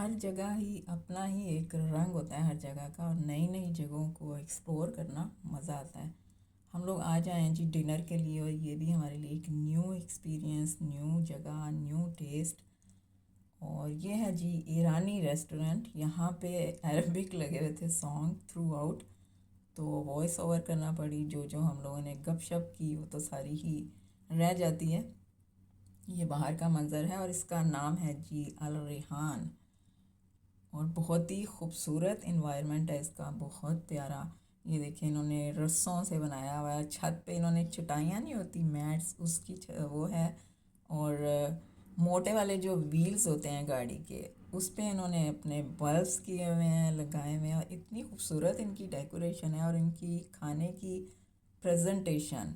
हर जगह ही अपना ही एक रंग होता है हर जगह का, और नई नई जगहों को एक्सप्लोर करना मज़ा आता है। हम लोग आज आए हैं जी डिनर के लिए, और ये भी हमारे लिए एक न्यू एक्सपीरियंस, न्यू जगह, न्यू टेस्ट। और ये है जी ईरानी रेस्टोरेंट। यहाँ पे अरबिक लगे हुए थे सॉन्ग थ्रू आउट, तो वॉइस ओवर करना पड़ी। जो जो हम लोगों ने गपशप की वो तो सारी ही रह जाती है। ये बाहर का मंज़र है और इसका नाम है जी अल रेहान। और बहुत ही खूबसूरत इन्वायरमेंट है इसका, बहुत प्यारा। ये देखिए इन्होंने रस्सों से बनाया हुआ है। छत पे इन्होंने चटाइयाँ नहीं होती, मैट्स, उसकी वो है। और मोटे वाले जो व्हील्स होते हैं गाड़ी के, उस पे इन्होंने अपने बल्ब्स किए हुए हैं, लगाए हुए हैं। और इतनी खूबसूरत इनकी डेकोरेशन है, और इनकी खाने की प्रेजेंटेशन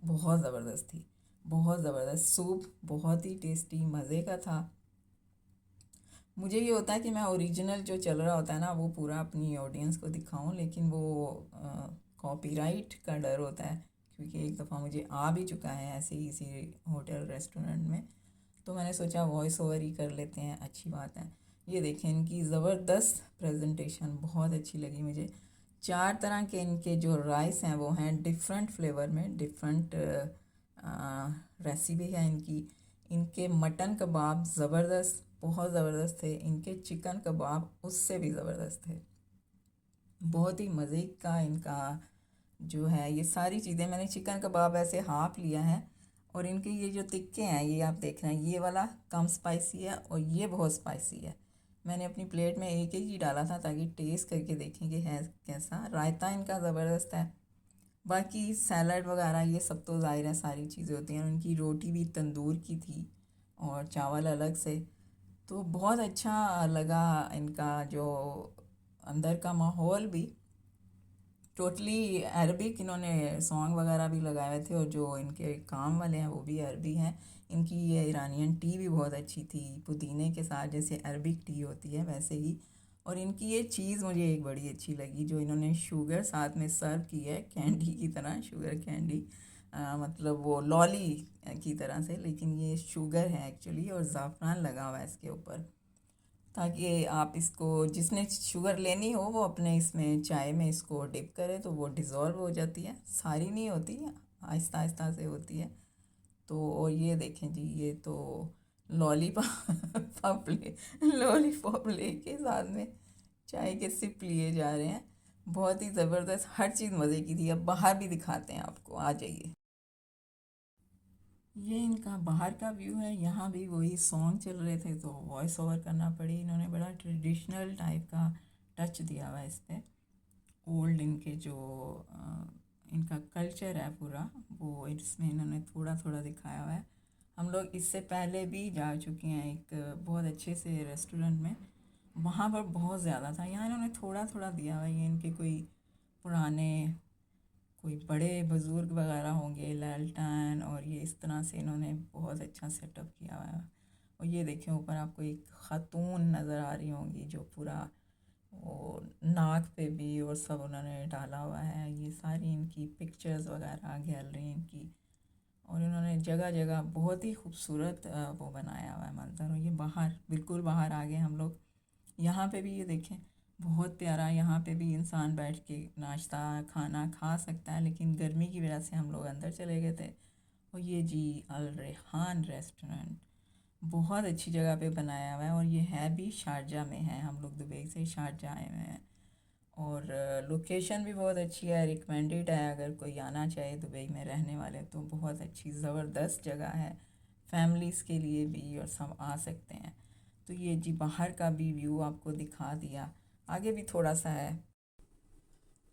बहुत ज़बरदस्त थी, बहुत ज़बरदस्त। सूप बहुत ही टेस्टी मज़े का था। मुझे ये होता है कि मैं ओरिजिनल जो चल रहा होता है ना वो पूरा अपनी ऑडियंस को दिखाऊं, लेकिन वो कॉपीराइट का डर होता है, क्योंकि एक दफ़ा मुझे आ भी चुका है ऐसे ही इसी होटल रेस्टोरेंट में। तो मैंने सोचा वॉइस ओवर ही कर लेते हैं, अच्छी बात है। ये देखें इनकी ज़बरदस्त प्रेजेंटेशन बहुत अच्छी लगी मुझे। 4 तरह के इनके जो राइस हैं वो हैं डिफरेंट फ्लेवर में, डिफरेंट रेसिपी है इनकी। इनके मटन कबाब ज़बरदस्त, बहुत ज़बरदस्त थे। इनके चिकन कबाब उससे भी ज़बरदस्त थे। बहुत ही मज़े का इनका जो है ये सारी चीज़ें। मैंने चिकन कबाब ऐसे हाफ लिया है, और इनके ये जो तिक्के हैं ये आप देख रहे हैं, ये वाला कम स्पाइसी है और ये बहुत स्पाइसी है। मैंने अपनी प्लेट में एक एक ही डाला था ताकि टेस्ट करके देखें कि है कैसा। रायता इनका ज़बरदस्त है। बाकी सैलड वगैरह ये सब तो ज़ाहिर है सारी चीज़ें होती हैं। उनकी रोटी भी तंदूर की थी और चावल अलग से। तो बहुत अच्छा लगा इनका जो अंदर का माहौल भी। टोटली अरबिक इन्होंने सॉन्ग वगैरह भी लगाए हुए थे, और जो इनके काम वाले हैं वो भी अरबी हैं। इनकी ये ईरानियन टी भी बहुत अच्छी थी, पुदीने के साथ, जैसे अरबिक टी होती है वैसे ही। और इनकी ये चीज़ मुझे एक बड़ी अच्छी लगी, जो इन्होंने शुगर साथ में सर्व की है, कैंडी की तरह, शुगर कैंडी। मतलब वो लॉली की तरह से, लेकिन ये शुगर है एक्चुअली, और ज़ाफ़रान लगा हुआ है इसके ऊपर, ताकि आप इसको, जिसने शुगर लेनी हो वो अपने इसमें चाय में इसको डिप करे तो वो डिज़ोल्व हो जाती है। सारी नहीं होती, आहिस्ता आहिस्ता से होती है। तो और ये देखें जी, ये तो लॉलीपॉप ले लॉलीपॉप लेके साथ में चाय के सिप लिए जा रहे हैं। बहुत ही ज़बरदस्त, हर चीज़ मज़े की थी। अब बाहर भी दिखाते हैं आपको, आ जाइए। ये इनका बाहर का व्यू है। यहाँ भी वही सॉन्ग चल रहे थे तो वॉइस ओवर करना पड़ी। इन्होंने बड़ा ट्रेडिशनल टाइप का टच दिया हुआ है इस पर। ओल्ड इनके जो इनका कल्चर है पूरा, वो इसमें इन्होंने थोड़ा थोड़ा दिखाया हुआ है। हम लोग इससे पहले भी जा चुके हैं एक बहुत अच्छे से रेस्टोरेंट में, वहाँ पर बहुत ज़्यादा था। यहाँ इन्होंने थोड़ा थोड़ा दिया हुआ है। ये इनके कोई पुराने, कोई बड़े बुज़ुर्ग वगैरह होंगे, लालटेन, और ये इस तरह से इन्होंने बहुत अच्छा सेटअप किया हुआ है। और ये देखें ऊपर आपको एक ख़ातून नज़र आ रही होंगी, जो पूरा वो नाक पे भी और सब उन्होंने डाला हुआ है। ये सारी इनकी पिक्चर्स वगैरह, गैलरी इनकी। और इन्होंने जगह जगह बहुत ही खूबसूरत वो बनाया हुआ है मंजर। और ये बाहर, बिल्कुल बाहर आ गए हम लोग। यहाँ पे भी ये देखें, बहुत प्यारा। यहाँ पे भी इंसान बैठ के नाश्ता खाना खा सकता है, लेकिन गर्मी की वजह से हम लोग अंदर चले गए थे। और ये जी अल रेहान रेस्टोरेंट बहुत अच्छी जगह पे बनाया हुआ है, और ये है भी शारजा में है। हम लोग दुबई से शारजा आए हुए हैं, और लोकेशन भी बहुत अच्छी है, रिकमेंडेड है। अगर कोई आना चाहे दुबई में रहने वाले तो बहुत अच्छी ज़बरदस्त जगह है, फैमिलीज़ के लिए भी, और सब आ सकते हैं। तो ये जी बाहर का भी व्यू आपको दिखा दिया। आगे भी थोड़ा सा है।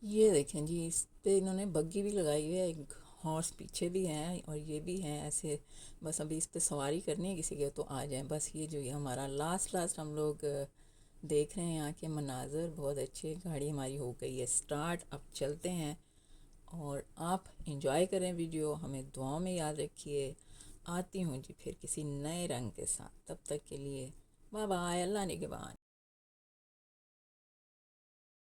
ये देखें जी, इस पे इन्होंने बग्गी भी लगाई हुई है, एक हॉर्स पीछे भी है, और ये भी है ऐसे। बस अभी इस पे सवारी करनी है किसी के तो आ जाए। बस ये जो ये हमारा लास्ट हम लोग देख रहे हैं, यहाँ के मनाज़र बहुत अच्छे। गाड़ी हमारी हो गई है स्टार्ट, अब चलते हैं। और आप इंजॉय करें वीडियो, हमें दुआओं में याद रखिए। आती हूँ जी फिर किसी नए रंग के साथ, तब तक के लिए बाय बाय, अल्लाह निगहबान।